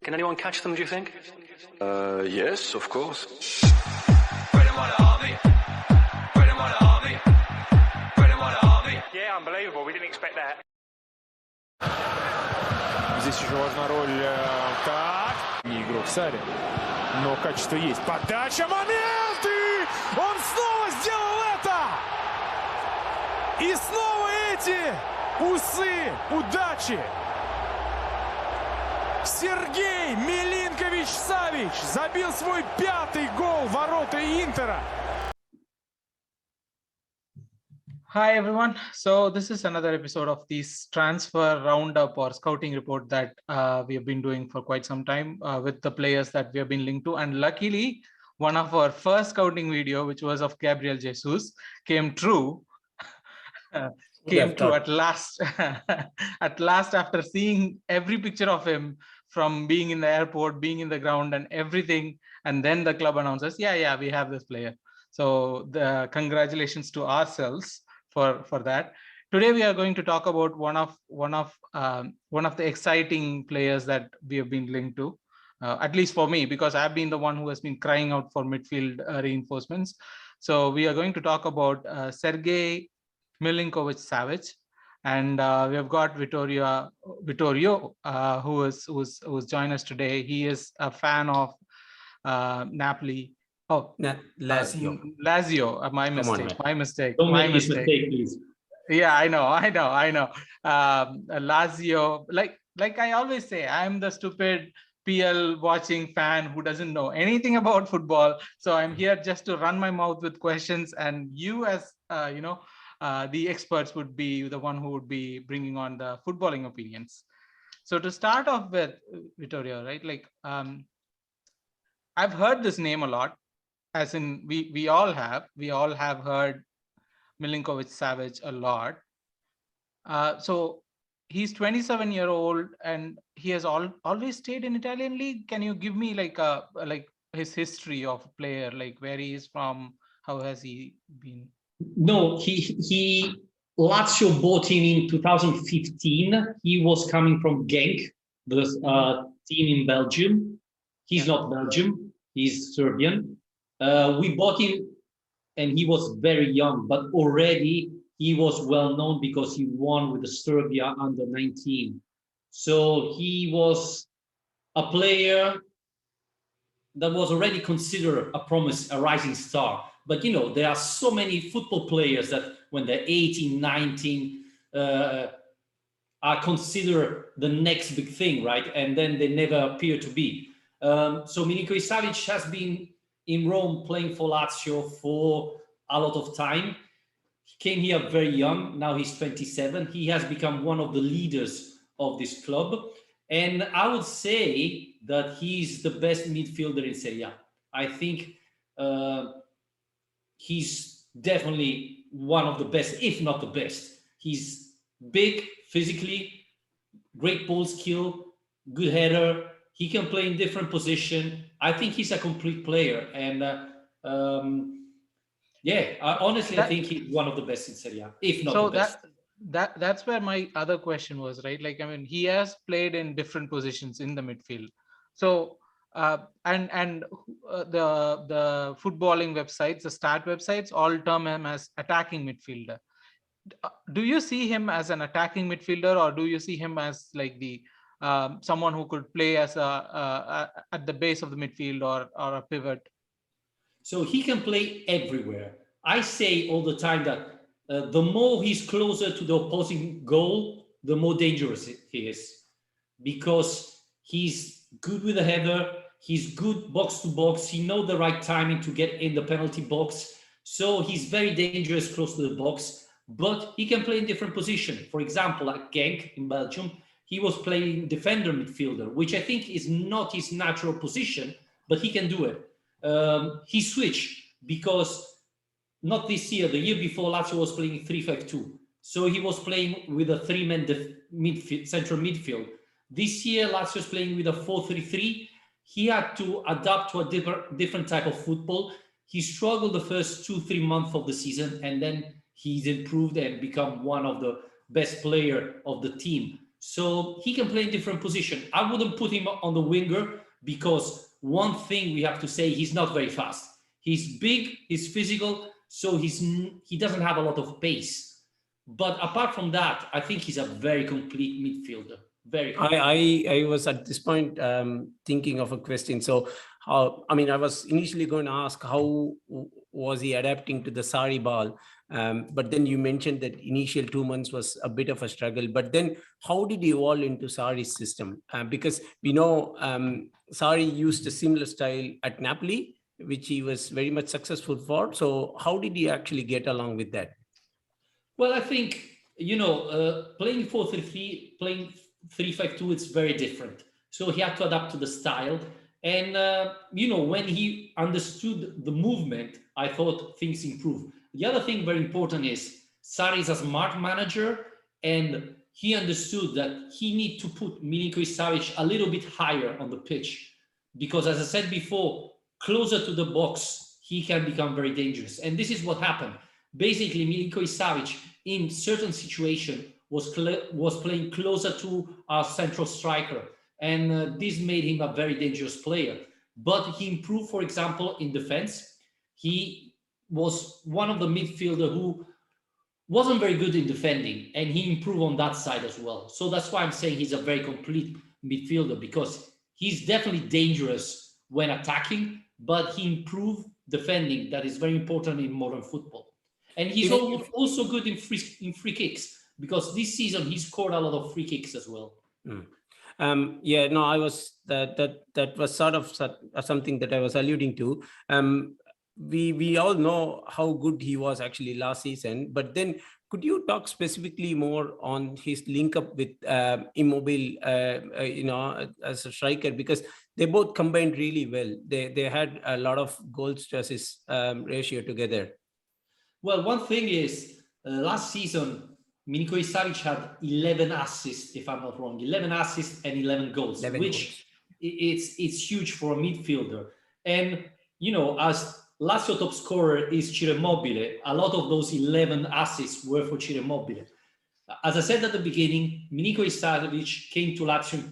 Can anyone catch them, do you think? Yes, of course. Yeah, unbelievable. We didn't expect that. Здесь еще важна роль. Так. Не игрок Сари. Но качество есть. Подача, момент! И он снова сделал это! И снова эти усы удачи! Сергей Милинкович-Савич забил свой 5-й гол в ворота Интера. Hi everyone. So this is another episode of this transfer roundup or scouting report that we have been doing for quite some time with the players that we have been linked to. And luckily, one of our first scouting video, which was of Gabriel Jesus, came true. Came true at last. At last, after seeing every picture of him from being in the airport, being in the ground, and everything, and then the club announces, "Yeah, we have this player." So the congratulations to ourselves for that. Today we are going to talk about one of the exciting players that we have been linked to, at least for me, because I've been the one who has been crying out for midfield reinforcements. So we are going to talk about Sergej Milinkovic-Savic, and we have got Vittorio, who's joined us today. He is a fan of Napoli. Oh, Lazio. Lazio. My mistake. Don't make this mistake, please. Yeah, I know. Lazio, like I always say, I'm the stupid PL watching fan who doesn't know anything about football. So I'm here just to run my mouth with questions, and you, as the experts, would be the one who would be bringing on the footballing opinions. So to start off with, Vittorio, right? I've heard this name a lot. As in, we all have heard Milinkovic-Savic a lot. So he's 27-year-old and he has always stayed in Italian league. Can you give me like his history of player, like where he is from, how has he been? No, he Lazio bought him in 2015. He was coming from Genk, the team in Belgium. He's not Belgium, he's Serbian. We bought him and he was very young, but already he was well known because he won with the Serbia under 19. So he was a player that was already considered a promise, a rising star. But there are so many football players that when they're 18, 19, are considered the next big thing, right? And then they never appear to be. So Milinkovic-Savic has been in Rome playing for Lazio for a lot of time. He came here very young. Now he's 27. He has become one of the leaders of this club. And I would say that he's the best midfielder in Serie A. I think he's definitely one of the best, if not the best. He's big physically, great ball skill, good header. He can play in different positions. I think he's a complete player. And I think he's one of the best in Serie A, if not the best. That's where my other question was, right? He has played in different positions in the midfield. So the footballing websites, the stat websites, all term him as attacking midfielder. Do you see him as an attacking midfielder, or do you see him as like the someone who could play as at the base of the midfield or a pivot? So he can play everywhere. I say all the time that the more he's closer to the opposing goal, the more dangerous he is, because he's good with the header. He's good box to box. He knows the right timing to get in the penalty box. So he's very dangerous close to the box, but he can play in different positions. For example, at Genk in Belgium, he was playing defender midfielder, which I think is not his natural position, but he can do it. He switched because not this year, the year before, Lazio was playing 3-5-2. So he was playing with a three-man central midfield. This year, Lazio is playing with a 4-3-3. He had to adapt to a different type of football. He struggled the first 2-3 months of the season, and then he's improved and become one of the best players of the team. So he can play in different positions. I wouldn't put him on the winger because one thing we have to say, he's not very fast. He's big, he's physical, so he doesn't have a lot of pace. But apart from that, I think he's a very complete midfielder. Very complete. I was at this point thinking of a question. So, I was initially going to ask how was he adapting to the Sarri ball, but then you mentioned that initial 2 months was a bit of a struggle. But then, how did he evolve into Sarri's system? Because we know Sarri used a similar style at Napoli, which he was very much successful for. So, how did he actually get along with that? Well, I think, playing 4-3-3, playing 3-5-2, it's very different. So he had to adapt to the style. And, when he understood the movement, I thought things improved. The other thing very important is Sarri is a smart manager, and he understood that he need to put Milinkovic-Savic a little bit higher on the pitch. Because as I said before, closer to the box, he can become very dangerous. And this is what happened. Basically, Milinkovic-Savic in certain situations was playing closer to our central striker, and this made him a very dangerous player. But he improved, for example, in defense. He was one of the midfielders who wasn't very good in defending, and he improved on that side as well. So that's why I'm saying he's a very complete midfielder, because he's definitely dangerous when attacking, but he improved defending. That is very important in modern football. And he's also good in free kicks, because this season he scored a lot of free kicks as well. I was that was sort of something that I was alluding to. We all know how good he was actually last season, but then could you talk specifically more on his link up with Immobile, as a striker, because they both combined really well. They had a lot of goals to assist ratio together. Well, one thing is, last season, Milinkovic-Savic had 11 assists, if I'm not wrong, 11 assists and 11 goals, which it's huge for a midfielder. And, as Lazio top scorer is Ciro Immobile, a lot of those 11 assists were for Ciro Immobile. As I said at the beginning, Milinkovic-Savic came to Lazio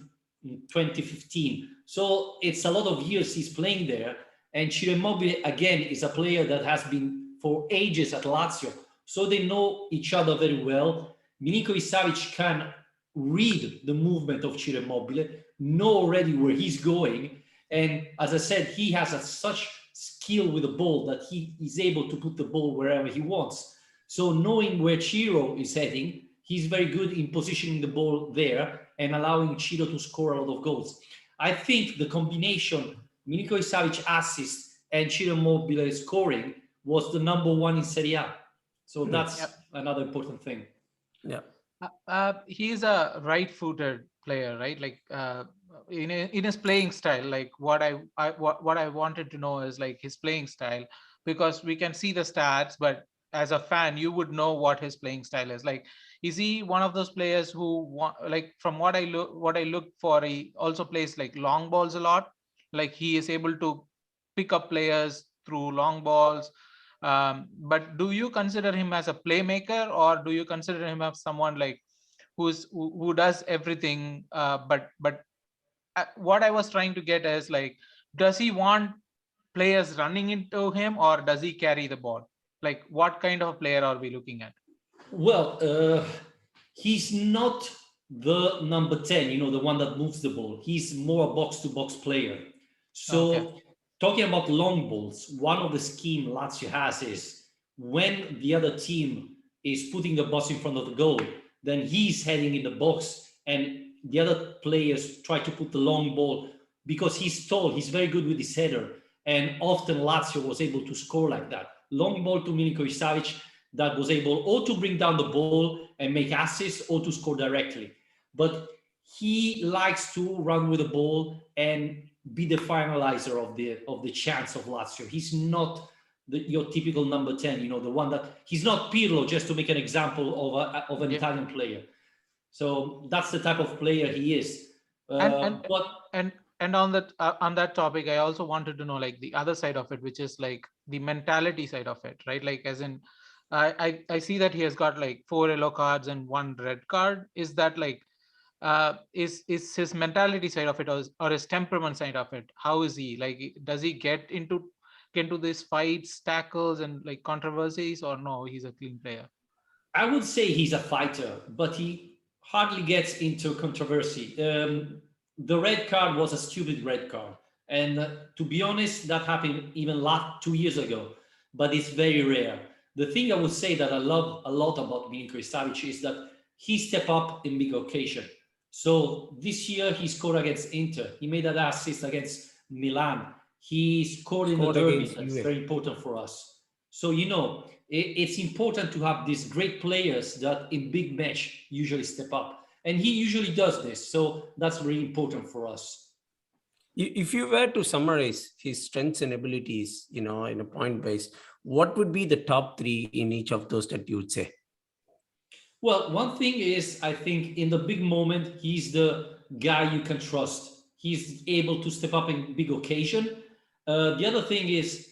in 2015. So it's a lot of years he's playing there. And Ciro Immobile, again, is a player that has been for ages at Lazio, so they know each other very well. Milinkovic-Savic can read the movement of Ciro Immobile, know already where he's going, and as I said, he has such skill with the ball that he is able to put the ball wherever he wants. So knowing where Ciro is heading, he's very good in positioning the ball there and allowing Ciro to score a lot of goals. I think the combination Milinkovic-Savic assist and Ciro Immobile scoring was the number one in Serie A. So that's another important thing. Yeah. He's a right-footed player, right? Like in his playing style, like what I wanted to know is like his playing style, because we can see the stats, but as a fan, you would know what his playing style is. Like, is he one of those players who like, from what I look for, he also plays like long balls a lot. Like he is able to pick up players through long balls. But do you consider him as a playmaker, or do you consider him as someone like who does everything? But what I was trying to get is like, does he want players running into him, or does he carry the ball? Like, what kind of player are we looking at? Well, he's not the number 10, the one that moves the ball. He's more a box-to-box player. So talking about long balls, one of the scheme Lazio has is when the other team is putting the ball in front of the goal, then he's heading in the box, and the other players try to put the long ball because he's tall. He's very good with his header, and often Lazio was able to score like that. Long ball to Milinkovic-Savic that was able or to bring down the ball and make assists or to score directly. But he likes to run with the ball and be the finalizer of the chance of Lazio. He's not your typical number 10, the one that he's not Pirlo, just to make an example of an Italian player. So that's the type of player he is. And on that topic, I also wanted to know like the other side of it, which is like the mentality side of it, right? Like, as in, I see that he has got like 4 yellow cards and 1 red card. Is that like is his mentality side of it, or his temperament side of it? How is he? Like, does he get into these fights, tackles, and like controversies, or no? He's a clean player. I would say he's a fighter, but he hardly gets into controversy. The red card was a stupid red card. And to be honest, that happened even 2 years ago, but it's very rare. The thing I would say that I love a lot about Milinkovic-Savic is that he stepped up in big occasion. So this year he scored against Inter. He made an assist against Milan. He scored in the derby. That's very important for us. So, it's important to have these great players that in big match usually step up. And he usually does this. So that's really important for us. If you were to summarize his strengths and abilities, in a point base, what would be the top three in each of those that you would say? Well, one thing is, I think in the big moment, he's the guy you can trust. He's able to step up in big occasion. The other thing is,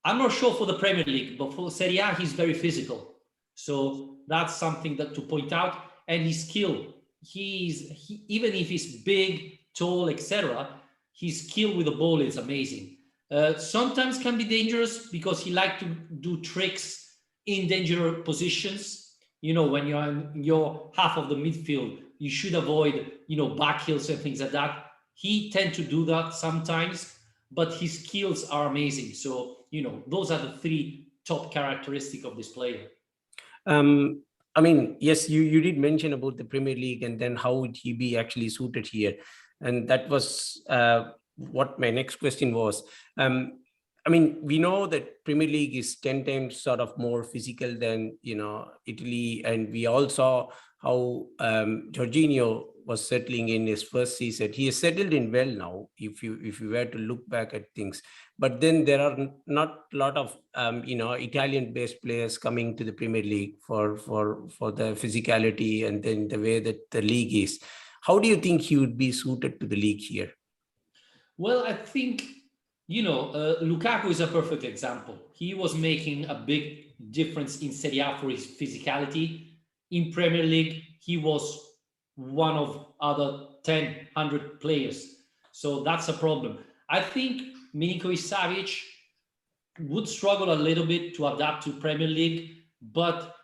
I'm not sure for the Premier League, but for Serie A, he's very physical. So that's something that to point out. And his skill, even if he's big, tall, etc., his skill with the ball is amazing. Sometimes can be dangerous because he likes to do tricks in dangerous positions. When you're in your half of the midfield, you should avoid, back heels and things like that. He tends to do that sometimes, but his skills are amazing. So, those are the three top characteristics of this player. Yes, you did mention about the Premier League and then how would he be actually suited here. And that was what my next question was. We know that Premier League is 10 times sort of more physical than, Italy. And we all saw how Jorginho was settling in his first season. He has settled in well now, if you were to look back at things. But then there are not a lot of, Italian-based players coming to the Premier League for the physicality and then the way that the league is. How do you think he would be suited to the league here? Well, I think, Lukaku is a perfect example. He was making a big difference in Serie A for his physicality. In Premier League, he was one of other 100 players. So that's a problem. I think Milinkovic-Savic would struggle a little bit to adapt to Premier League, but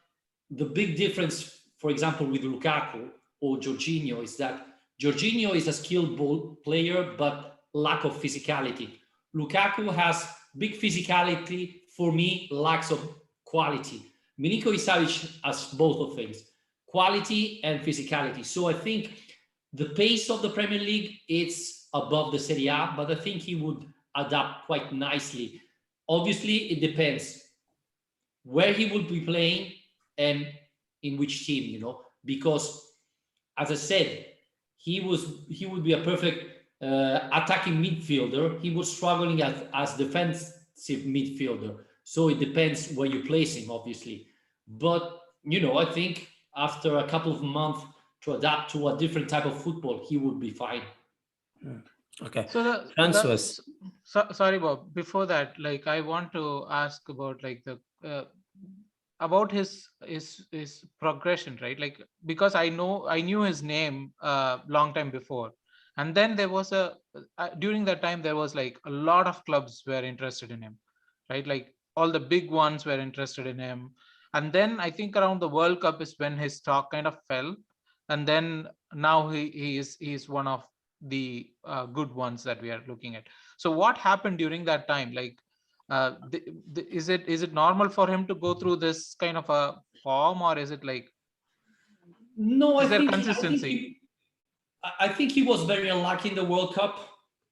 the big difference, for example, with Lukaku or Jorginho is that Jorginho is a skilled ball player, but lack of physicality. Lukaku has big physicality, for me, lacks of quality. Milinkovic-Savic has both of things, quality and physicality. So I think the pace of the Premier League, it's above the Serie A, but I think he would adapt quite nicely. Obviously, it depends where he would be playing and in which team, because as I said, he would be a perfect attacking midfielder. He was struggling as defensive midfielder. So it depends where you place him, obviously. But, I think after a couple of months to adapt to a different type of football, he would be fine. Okay. So transfers. Sorry, Bob. Before that, I want to ask about about his progression, right? Because I knew his name long time before, and then there was during that time there was a lot of clubs were interested in him, right? All the big ones were interested in him, and then I think around the World Cup is when his stock kind of fell, and then now he is one of the good ones that we are looking at. So what happened during that time? Is it normal for him to go through this kind of a form, or is it no? Is there consistency? I think he was very unlucky in the World Cup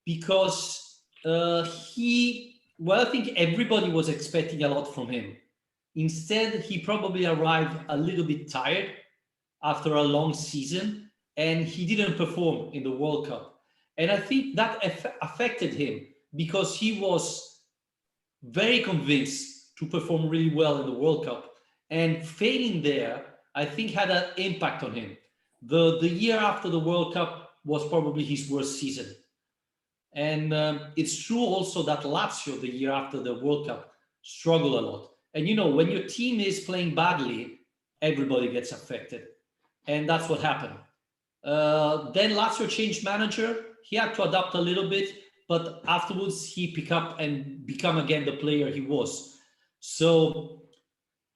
because I think everybody was expecting a lot from him. Instead, he probably arrived a little bit tired after a long season, and he didn't perform in the World Cup. And I think that affected him because he was very convinced to perform really well in the World Cup. And failing there, I think had an impact on him. The year after the World Cup was probably his worst season. And it's true also that Lazio, the year after the World Cup, struggled a lot. And when your team is playing badly, everybody gets affected. And that's what happened. Then Lazio changed manager. He had to adapt a little bit, but afterwards he picked up and become again the player he was. So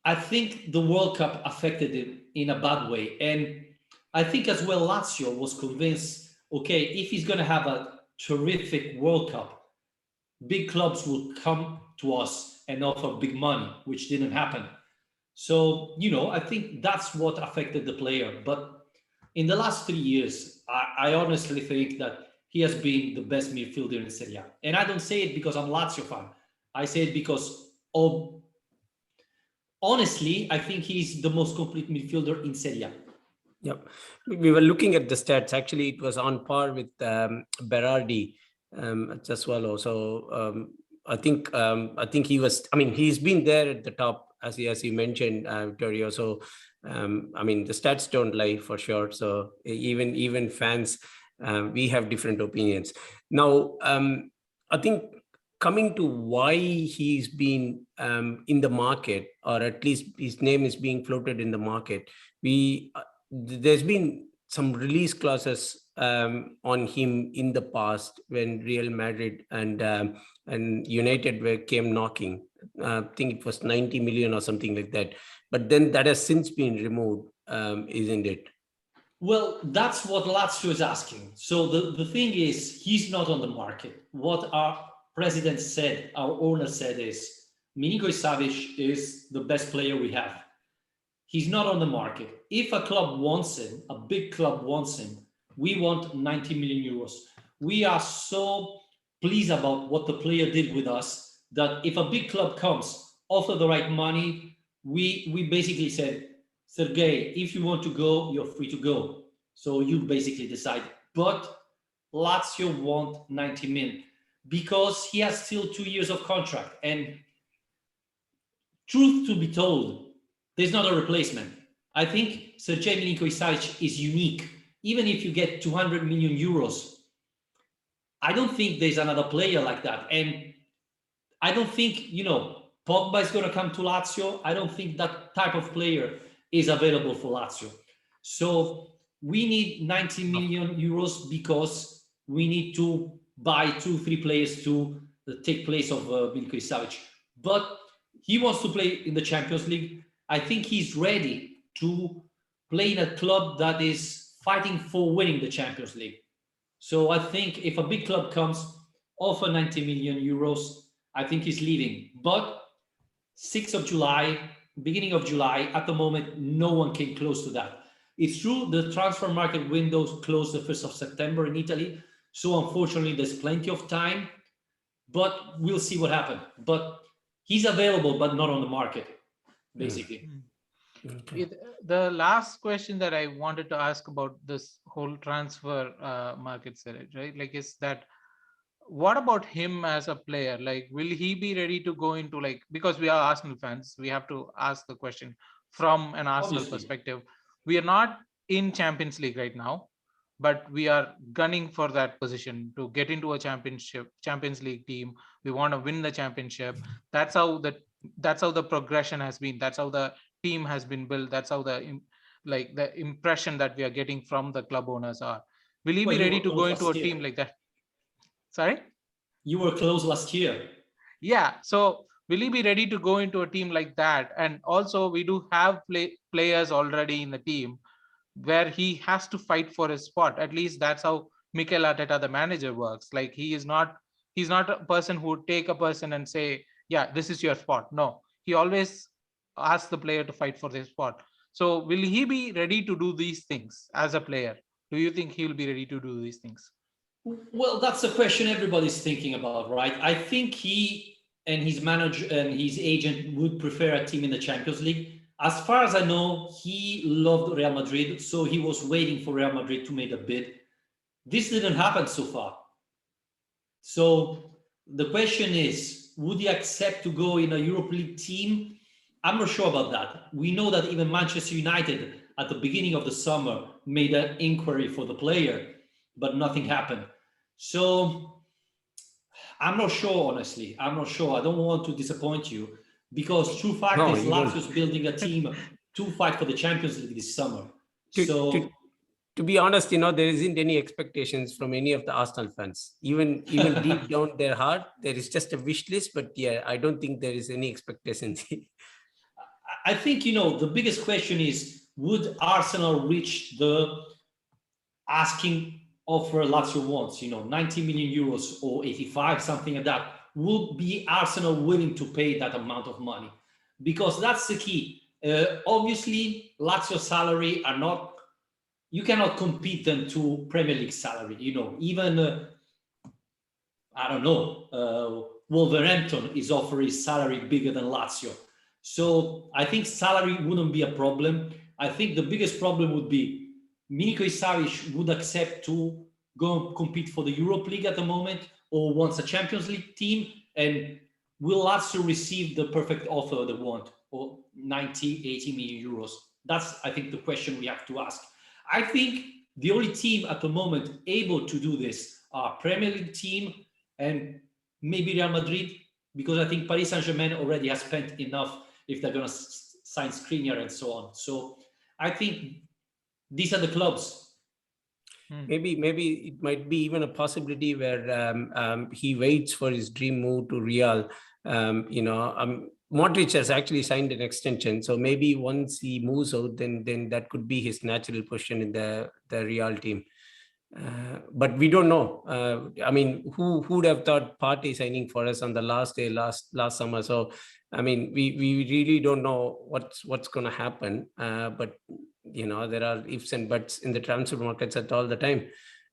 I think the World Cup affected him in a bad way. And I think as well Lazio was convinced, okay, if he's going to have a terrific World Cup, big clubs will come to us and offer big money, which didn't happen. So, I think that's what affected the player. But in the last 3 years, I honestly think that he has been the best midfielder in Serie A. And I don't say it because I'm Lazio fan. I say it because honestly, I think he's the most complete midfielder in Serie A. Yep. We were looking at the stats. Actually, it was on par with Berardi at Sassuolo. So I think he was. I mean, he's been there at the top, as you mentioned, Vittorio. So the stats don't lie for sure. So even fans, we have different opinions. Now, I think coming to why he's been in the market, or at least his name is being floated in the market, there's been some release clauses on him in the past when Real Madrid and United came knocking. I think it was 90 million or something like that. But then that has since been removed, isn't it? Well, that's what Lazio is asking. So the thing is, he's not on the market. What our president said, our owner said is, Milinkovic-Savic is the best player we have. He's not on the market. If a club wants him, a big club wants him, we want 90 million euros. We are so pleased about what the player did with us that if a big club comes, offer the right money, we basically said, Sergej, if you want to go, you're free to go. So you basically decide. But Lazio want 90 million because he has still 2 years of contract. And truth to be told, there's not a replacement. I think Sergej Milinkovic-Savic is unique. Even if you get 200 million euros, I don't think there's another player like that. And I don't think, Pogba is going to come to Lazio. I don't think that type of player is available for Lazio. So we need 90 million euros because we need to buy 2-3 players to take place of Milinkovic-Savic. But he wants to play in the Champions League. I think he's ready to play in a club that is fighting for winning the Champions League. So I think if a big club comes, offer 90 million euros, I think he's leaving. But 6th of July, beginning of July, at the moment, no one came close to that. It's true, the transfer market window closed the 1st of September in Italy. So unfortunately, there's plenty of time, but we'll see what happens. But he's available, but not on the market, basically. Okay. The last question that I wanted to ask about this whole transfer market, Sergej, right? Like, is that, what about him as a player? Like, will he be ready to go into, like, because we are Arsenal fans, we have to ask the question from an Arsenal perspective. We are not in Champions League right now, but we are gunning for that position to get into a Champions League team. We want to win the championship. That's how the progression has been. That's how the team has been built. That's how the impression that we are getting from the club owners are. Will he be ready to go into a team like that? Sorry? You were close last year. Yeah. So will he be ready to go into a team like that? And also we do have players already in the team where he has to fight for his spot. At least that's how Mikel Arteta, the manager, works. Like, he's not a person who would take a person and say, yeah, this is your spot. No, he always asks the player to fight for their spot. So will he be ready to do these things as a player? Do you think he will be ready to do these things? Well, that's a question everybody's thinking about, right? I think he and his manager and his agent would prefer a team in the Champions League. As far as I know, he loved Real Madrid, so he was waiting for Real Madrid to make a bid. This didn't happen so far. So the question is, would he accept to go in a Europa League team? I'm not sure about that. We know that even Manchester United at the beginning of the summer made an inquiry for the player, but nothing happened. So I'm not sure, honestly. I'm not sure. I don't want to disappoint you, because true fact is Lazio's building a team to fight for the Champions League this summer. to be honest, there isn't any expectations from any of the Arsenal fans. Even deep down their heart, there is just a wish list. But yeah, I don't think there is any expectations. I think, the biggest question is, would Arsenal reach the asking offer Lazio wants, 90 million euros or 85, something like that? Would be Arsenal willing to pay that amount of money? Because that's the key. Obviously, Lazio salary are not, you cannot compete them to Premier League salary, even, I don't know, Wolverhampton is offering salary bigger than Lazio. So I think salary wouldn't be a problem. I think the biggest problem would be Milinkovic-Savic would accept to go and compete for the Europa League at the moment, or wants a Champions League team, and will Lazio receive the perfect offer they want, or 90, 80 million euros? That's, I think, the question we have to ask. I think the only team at the moment able to do this are Premier League team and maybe Real Madrid, because I think Paris Saint-Germain already has spent enough if they're going to sign Skriniar and so on. So I think these are the clubs. Maybe it might be even a possibility where he waits for his dream move to Real. Modric has actually signed an extension, so maybe once he moves out, then that could be his natural position in the Real team. But we don't know. Who would have thought Partey signing for us on the last day last summer? So we really don't know what's going to happen. But there are ifs and buts in the transfer markets at all the time.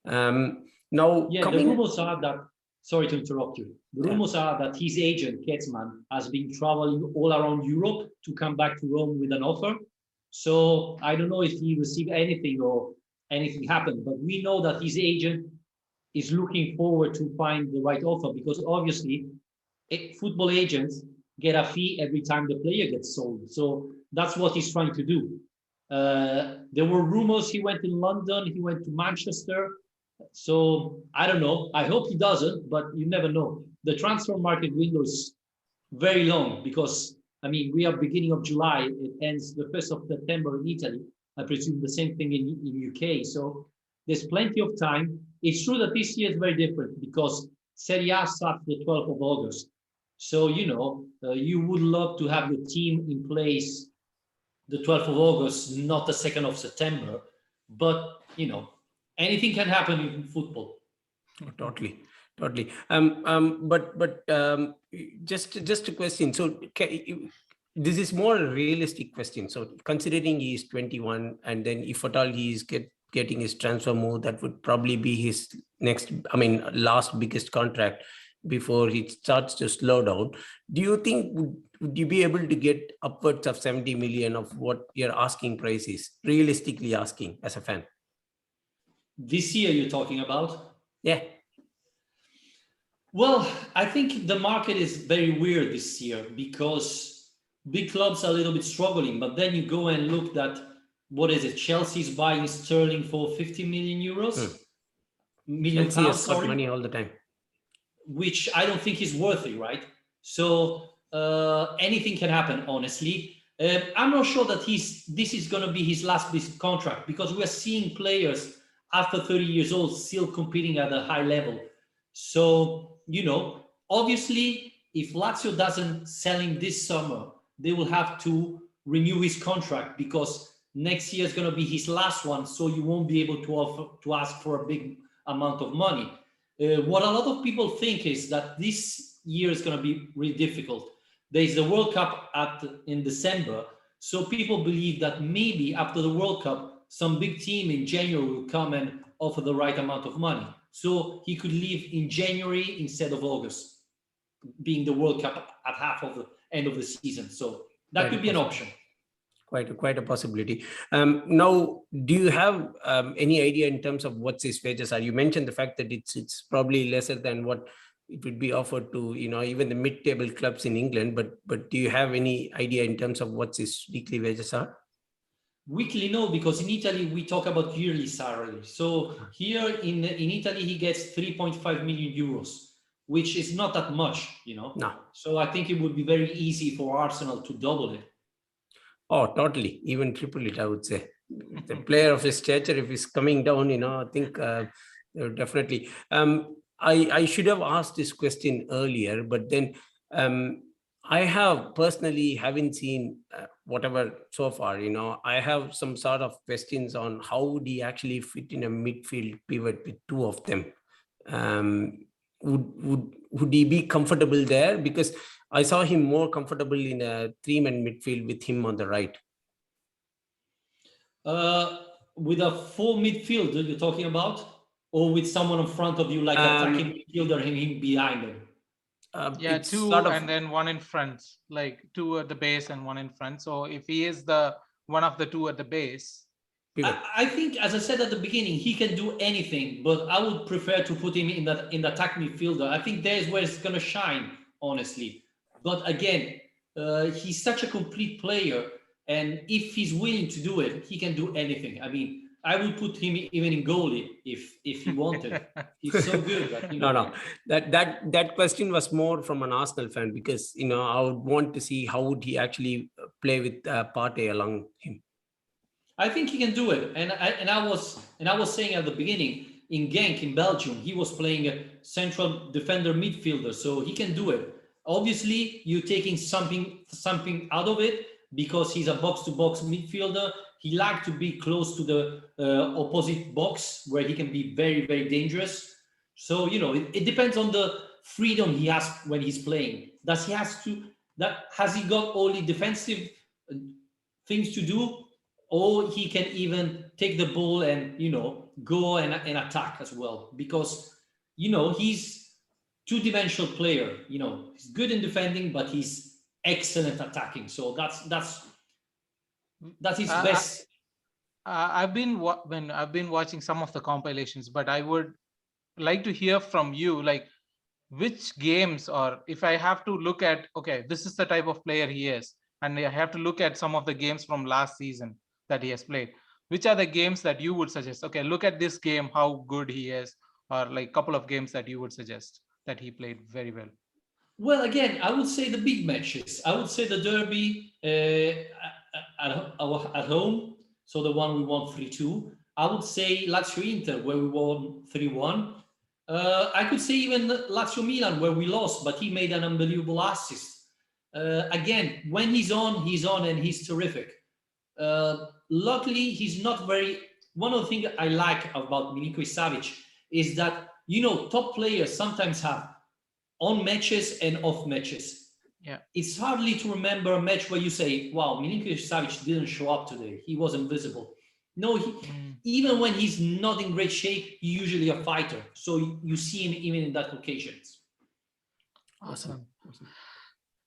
Now, the rumors are that. Sorry to interrupt you. The rumors are that his agent, Ketzman, has been traveling all around Europe to come back to Rome with an offer. So I don't know if he received anything or anything happened, but we know that his agent is looking forward to find the right offer, because obviously football agents get a fee every time the player gets sold. So that's what he's trying to do. There were rumors he went to London, he went to Manchester. So I don't know. I hope he doesn't, but you never know. The transfer market window is very long, because we are beginning of July. It ends the 1st of September in Italy. I presume the same thing in UK. So there's plenty of time. It's true that this year is very different, because Serie A starts the 12th of August. So, you would love to have your team in place the 12th of August, not the 2nd of September. But, anything can happen in football. Oh, totally. Just a question. So this is more a realistic question. So considering he is 21, and then if at all he is getting his transfer move, that would probably be his last biggest contract before he starts to slow down. Do you think would you be able to get upwards of 70 million of what your asking price is, realistically asking as a fan? This year you're talking about? Yeah. Well, I think the market is very weird this year, because big clubs are a little bit struggling, but then you go and look at, what is it? Chelsea's buying Sterling for 50 million euros. Million Chelsea pounds, has got money all the time. Which I don't think is worthy, right? So anything can happen, honestly. I'm not sure that this is going to be his last big contract, because we are seeing players after 30 years old still competing at a high level. So, obviously, if Lazio doesn't sell him this summer, they will have to renew his contract, because next year is going to be his last one. So you won't be able to ask for a big amount of money. What a lot of people think is that this year is going to be really difficult. There is the World Cup in December. So people believe that maybe after the World Cup, some big team in January will come and offer the right amount of money. So he could leave in January instead of August, being the World Cup at half of the end of the season. So that could be an option. Quite a possibility. Now, do you have any idea in terms of what his wages are? You mentioned the fact that it's probably lesser than what it would be offered to even the mid-table clubs in England. But do you have any idea in terms of what his weekly wages are? Weekly, no, because in Italy we talk about yearly salary. So here in Italy he gets 3.5 million euros, which is not that much, No. So I think it would be very easy for Arsenal to double it. Oh, totally. Even triple it, I would say. The player of his stature, if he's coming down, I think definitely. I should have asked this question earlier, but then I have personally haven't seen whatever so far. I have some sort of questions on how would he actually fit in a midfield pivot with two of them. Would he be comfortable there? Because I saw him more comfortable in a three-man midfield with him on the right. With a full midfielder you're talking about, or with someone in front of you, like attacking midfielder and him behind him? Yeah, two sort of, and then one in front, like two at the base and one in front. So if he is the one of the two at the base, I think, as I said at the beginning, he can do anything, but I would prefer to put him in the attack midfielder. I think there's where it's gonna shine, honestly. But again, he's such a complete player, and if he's willing to do it, he can do anything. I mean, I would put him even in goalie if he wanted. He's so good. That, No. That question was more from an Arsenal fan, because I would want to see how would he actually play with Partey along him. I think he can do it, and I was saying at the beginning, in Genk in Belgium, he was playing a central defender midfielder, so he can do it. Obviously, you're taking something out of it because he's a box-to-box midfielder. He likes to be close to the opposite box where he can be very, very dangerous. So it depends on the freedom he has when he's playing. Has he got only defensive things to do? Or he can even take the ball and go and attack as well, because he's two-dimensional player. He's good in defending, but he's excellent attacking. So that's his best. I've been watching some of the compilations, but I would like to hear from you, like which games, or if I have to look at, okay, this is the type of player he is, and I have to look at some of the games from last season that he has played, which are the games that you would suggest? Okay, look at this game, how good he is, or like a couple of games that you would suggest that he played very well. Well, again, I would say the big matches. I would say the derby at home, so the one we won 3-2. I would say Lazio Inter, where we won 3-1. I could say even Lazio Milan, where we lost, but he made an unbelievable assist. Again, when he's on, and he's terrific. Luckily, he's not very. One of the things I like about Milinkovic-Savic is that top players sometimes have on matches and off matches. Yeah, it's hardly to remember a match where you say, "Wow, Milinkovic-Savic didn't show up today. He was invisible." No, even when he's not in great shape, he's usually a fighter. So you see him even in that occasions. Awesome.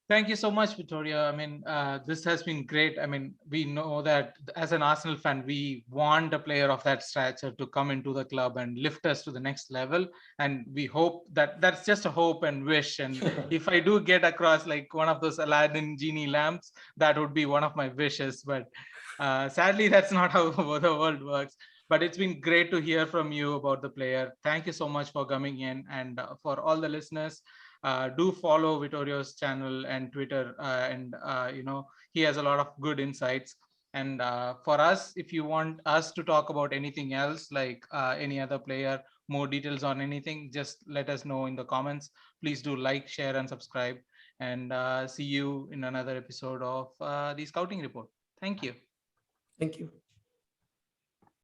Thank you so much, Vittorio. I mean, this has been great. I mean, we know that as an Arsenal fan, we want a player of that stature to come into the club and lift us to the next level. And we hope that that's just a hope and wish. And if I do get across like one of those Aladdin genie lamps, that would be one of my wishes. But sadly, that's not how the world works. But it's been great to hear from you about the player. Thank you so much for coming in. And for all the listeners, do follow Vittorio's channel and Twitter, and he has a lot of good insights. And for us, if you want us to talk about anything else, like any other player, more details on anything, just let us know in the comments. Please do like, share, and subscribe. And see you in another episode of the Scouting Report. Thank you. Thank you.